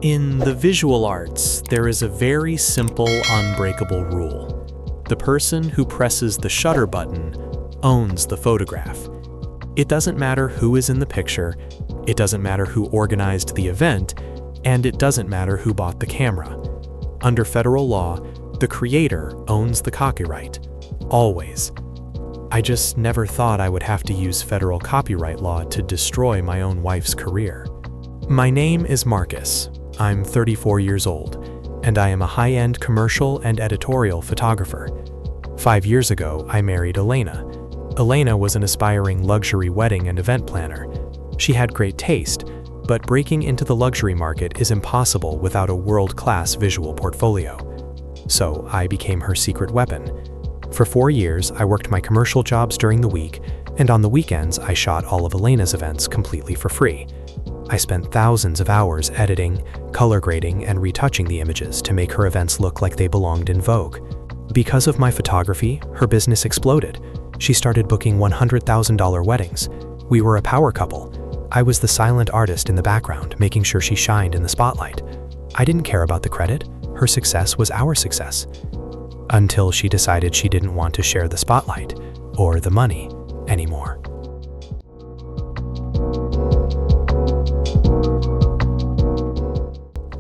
In the visual arts, there is a very simple, unbreakable rule. The person who presses the shutter button owns the photograph. It doesn't matter who is in the picture, it doesn't matter who organized the event, and it doesn't matter who bought the camera. Under federal law, the creator owns the copyright. Always. I just never thought I would have to use federal copyright law to destroy my own wife's career. My name is Marcus. I'm 34 years old, and I am a high-end commercial and editorial photographer. 5 years ago, I married Elena. Elena was an aspiring luxury wedding and event planner. She had great taste, but breaking into the luxury market is impossible without a world-class visual portfolio. So I became her secret weapon. For 4 years, I worked my commercial jobs during the week, and on the weekends, I shot all of Elena's events completely for free. I spent thousands of hours editing, color grading, and retouching the images to make her events look like they belonged in Vogue. Because of my photography, her business exploded. She started booking $100,000 weddings. We were a power couple. I was the silent artist in the background, making sure she shined in the spotlight. I didn't care about the credit. Her success was our success. Until she decided she didn't want to share the spotlight or the money anymore.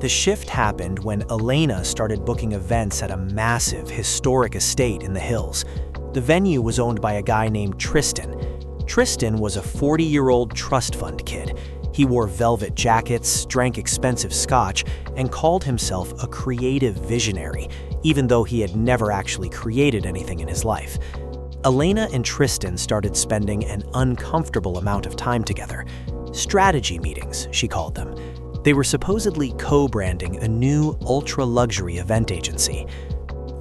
The shift happened when Elena started booking events at a massive, historic estate in the hills. The venue was owned by a guy named Tristan. Tristan was a 40-year-old trust fund kid. He wore velvet jackets, drank expensive scotch, and called himself a creative visionary, even though he had never actually created anything in his life. Elena and Tristan started spending an uncomfortable amount of time together. Strategy meetings, she called them. They were supposedly co-branding a new ultra-luxury event agency.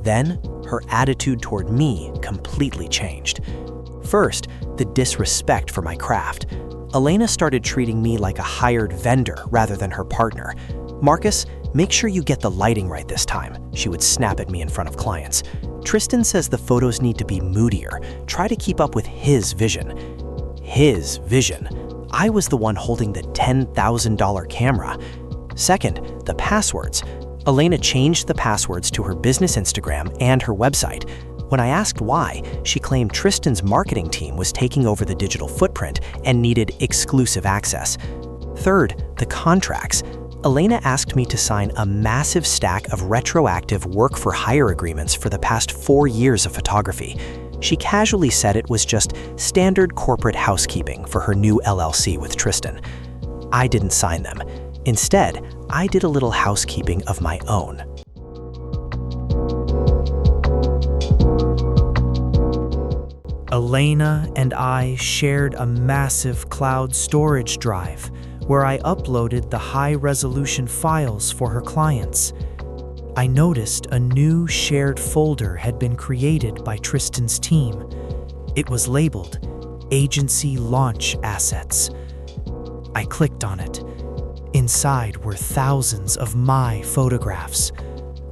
Then, her attitude toward me completely changed. First, the disrespect for my craft. Elena started treating me like a hired vendor rather than her partner. "Marcus, make sure you get the lighting right this time," she would snap at me in front of clients. "Tristan says the photos need to be moodier. Try to keep up with his vision." His vision? I was the one holding the $10,000 camera. Second, the passwords. Elena changed the passwords to her business Instagram and her website. When I asked why, she claimed Tristan's marketing team was taking over the digital footprint and needed exclusive access. Third, the contracts. Elena asked me to sign a massive stack of retroactive work-for-hire agreements for the past 4 years of photography. She casually said it was just standard corporate housekeeping for her new LLC with Tristan. I didn't sign them. Instead, I did a little housekeeping of my own. Elena and I shared a massive cloud storage drive where I uploaded the high-resolution files for her clients. I noticed a new shared folder had been created by Tristan's team. It was labeled Agency Launch Assets. I clicked on it. Inside were thousands of my photographs,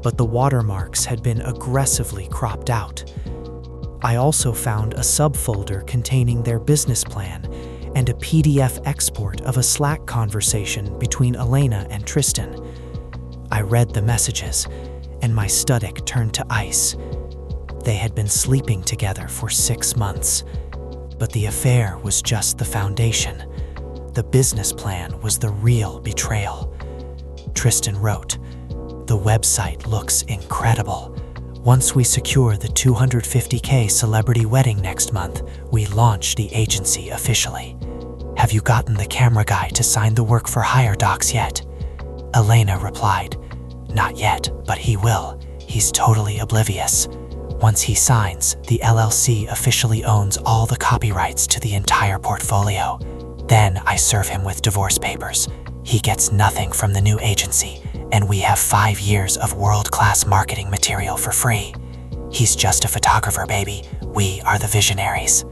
but the watermarks had been aggressively cropped out. I also found a subfolder containing their business plan and a PDF export of a Slack conversation between Elena and Tristan. I read the messages, and my stomach turned to ice. They had been sleeping together for 6 months, but the affair was just the foundation. The business plan was the real betrayal. Tristan wrote, "The website looks incredible. Once we secure the $250K celebrity wedding next month, we launch the agency officially. Have you gotten the camera guy to sign the work for hire docs yet?" Elena replied, "Not yet, but he will. He's totally oblivious. Once he signs, the LLC officially owns all the copyrights to the entire portfolio. Then I serve him with divorce papers. He gets nothing from the new agency, and we have 5 years of world-class marketing material for free. He's just a photographer, baby. We are the visionaries."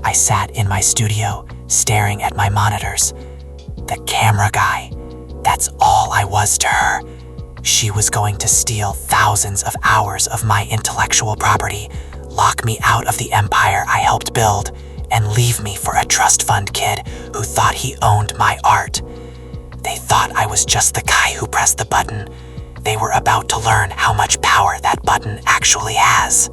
I sat in my studio, staring at my monitors. The camera guy. That's all I was to her. She was going to steal thousands of hours of my intellectual property, lock me out of the empire I helped build, and leave me for a trust fund kid who thought he owned my art. They thought thought I was just the guy who pressed the button. They were about to learn how much power that button actually has.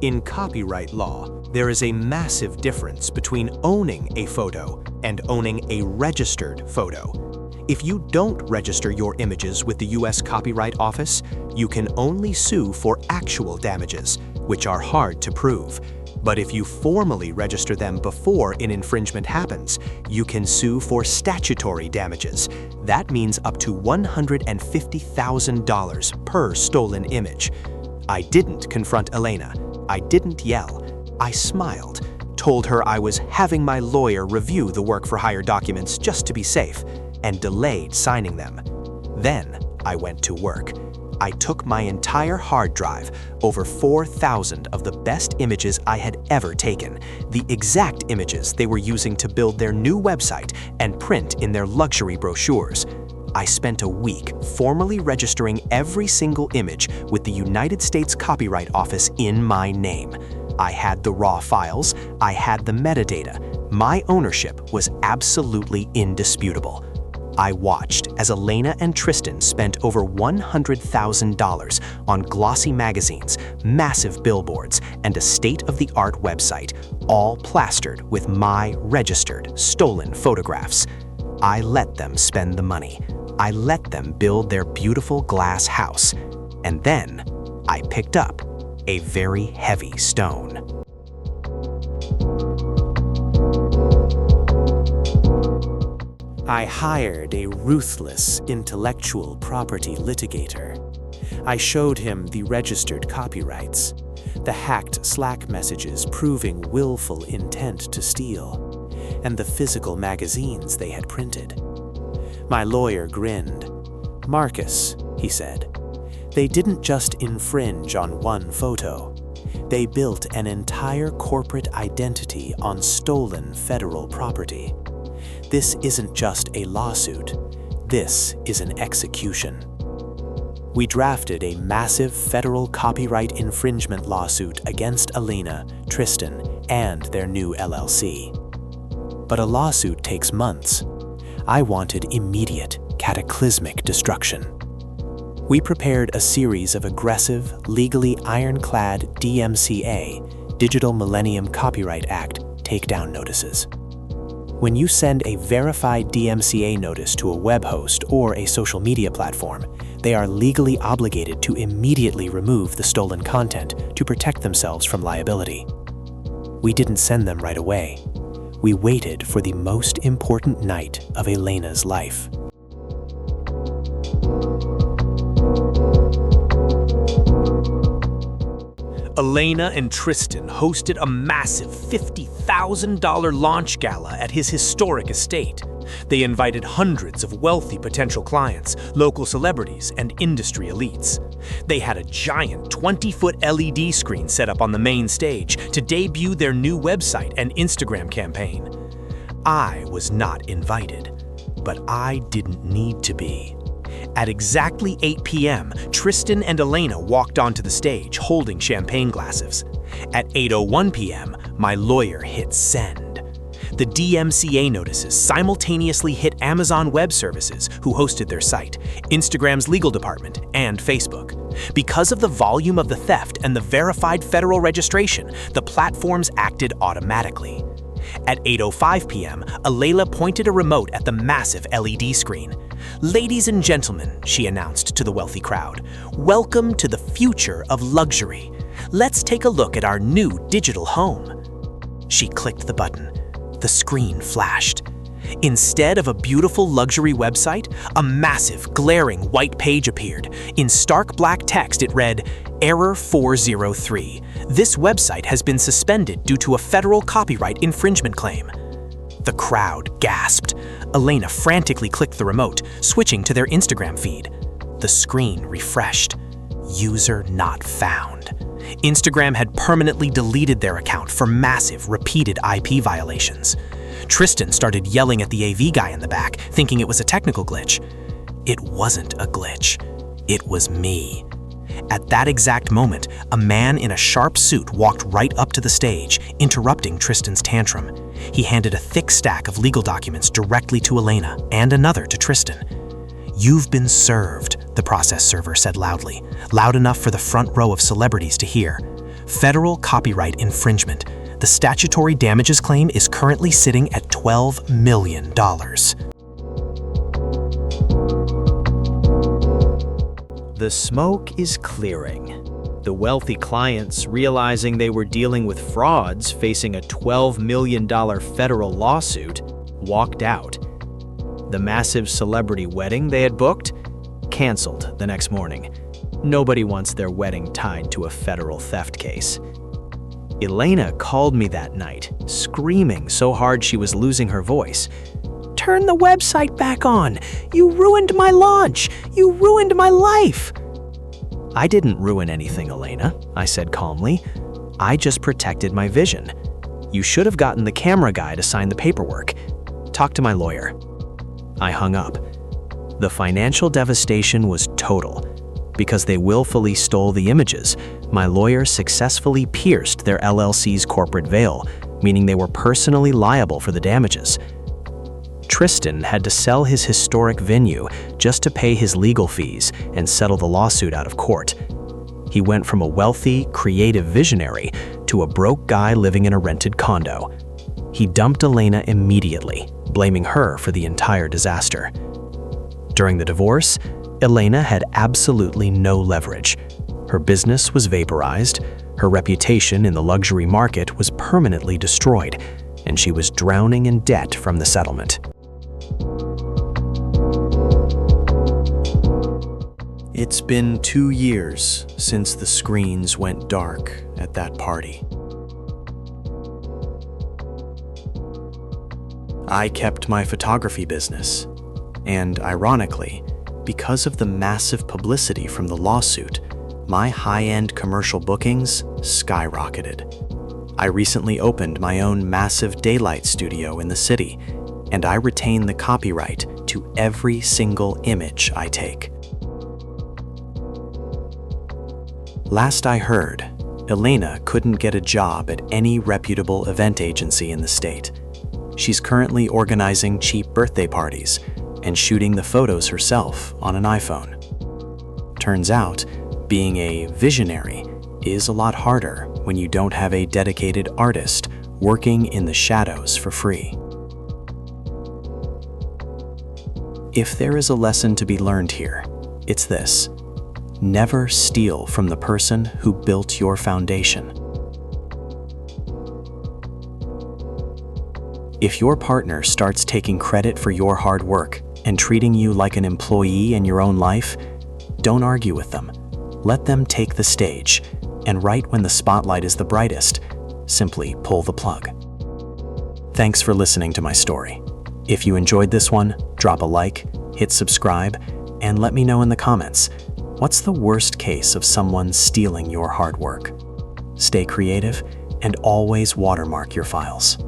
In copyright law, there is a massive difference between owning a photo and owning a registered photo. If you don't register your images with the US Copyright Office, you can only sue for actual damages, which are hard to prove. But if you formally register them before an infringement happens, you can sue for statutory damages. That means up to $150,000 per stolen image. I didn't confront Elena. I didn't yell. I smiled, told her I was having my lawyer review the work-for-hire documents just to be safe, and delayed signing them. Then I went to work. I took my entire hard drive, over 4,000 of the best images I had ever taken, the exact images they were using to build their new website and print in their luxury brochures. I spent a week formally registering every single image with the United States Copyright Office in my name. I had the raw files, I had the metadata. My ownership was absolutely indisputable. I watched as Elena and Tristan spent over $100,000 on glossy magazines, massive billboards, and a state-of-the-art website, all plastered with my registered, stolen photographs. I let them spend the money. I let them build their beautiful glass house. And then I picked up a very heavy stone. I hired a ruthless intellectual property litigator. I showed him the registered copyrights, the hacked Slack messages proving willful intent to steal, and the physical magazines they had printed. My lawyer grinned. "Marcus," he said, "they didn't just infringe on one photo. They built an entire corporate identity on stolen federal property. This isn't just a lawsuit. This is an execution." We drafted a massive federal copyright infringement lawsuit against Elena, Tristan, and their new LLC. But a lawsuit takes months. I wanted immediate, cataclysmic destruction. We prepared a series of aggressive, legally ironclad DMCA, Digital Millennium Copyright Act, takedown notices. When you send a verified DMCA notice to a web host or a social media platform, they are legally obligated to immediately remove the stolen content to protect themselves from liability. We didn't send them right away. We waited for the most important night of Elena's life. Elena and Tristan hosted a massive $50,000 launch gala at his historic estate. They invited hundreds of wealthy potential clients, local celebrities, and industry elites. They had a giant 20-foot LED screen set up on the main stage to debut their new website and Instagram campaign. I was not invited, but I didn't need to be. At exactly 8 p.m., Tristan and Elena walked onto the stage holding champagne glasses. At 8:01 p.m., my lawyer hit send. The DMCA notices simultaneously hit Amazon Web Services, who hosted their site, Instagram's legal department, and Facebook. Because of the volume of the theft and the verified federal registration, the platforms acted automatically. At 8:05 p.m., Alayla pointed a remote at the massive LED screen. "Ladies and gentlemen," she announced to the wealthy crowd, "welcome to the future of luxury. Let's take a look at our new digital home." She clicked the button. The screen flashed. Instead of a beautiful luxury website, a massive, glaring white page appeared. In stark black text, it read, "Error 403. This website has been suspended due to a federal copyright infringement claim." The crowd gasped. Elena frantically clicked the remote, switching to their Instagram feed. The screen refreshed. User not found. Instagram had permanently deleted their account for massive, repeated IP violations. Tristan started yelling at the AV guy in the back, thinking it was a technical glitch. It wasn't a glitch. It was me. At that exact moment, a man in a sharp suit walked right up to the stage, interrupting Tristan's tantrum. He handed a thick stack of legal documents directly to Elena and another to Tristan. "You've been served," the process server said loudly, loud enough for the front row of celebrities to hear. "Federal copyright infringement. The statutory damages claim is currently sitting at $12 million. The smoke is clearing. The wealthy clients, realizing they were dealing with frauds facing a $12 million federal lawsuit, walked out. The massive celebrity wedding they had booked? Canceled the next morning. Nobody wants their wedding tied to a federal theft case. Elena called me that night, screaming so hard she was losing her voice. "Turn the website back on! You ruined my launch! You ruined my life!" "I didn't ruin anything, Elena," I said calmly. "I just protected my vision. You should have gotten the camera guy to sign the paperwork. Talk to my lawyer." I hung up. The financial devastation was total. Because they willfully stole the images, my lawyer successfully pierced their LLC's corporate veil, meaning they were personally liable for the damages. Tristan had to sell his historic venue just to pay his legal fees and settle the lawsuit out of court. He went from a wealthy, creative visionary to a broke guy living in a rented condo. He dumped Elena immediately, blaming her for the entire disaster. During the divorce, Elena had absolutely no leverage. Her business was vaporized, her reputation in the luxury market was permanently destroyed, and she was drowning in debt from the settlement. It's been 2 years since the screens went dark at that party. I kept my photography business, and ironically, because of the massive publicity from the lawsuit, my high-end commercial bookings skyrocketed. I recently opened my own massive daylight studio in the city, and I retain the copyright to every single image I take. Last I heard, Elena couldn't get a job at any reputable event agency in the state. She's currently organizing cheap birthday parties and shooting the photos herself on an iPhone. Turns out, being a visionary is a lot harder when you don't have a dedicated artist working in the shadows for free. If there is a lesson to be learned here, it's this: never steal from the person who built your foundation. If your partner starts taking credit for your hard work and treating you like an employee in your own life, don't argue with them. Let them take the stage, and right when the spotlight is the brightest, simply pull the plug. Thanks for listening to my story. If you enjoyed this one, drop a like, hit subscribe, and let me know in the comments, what's the worst case of someone stealing your hard work? Stay creative and always watermark your files.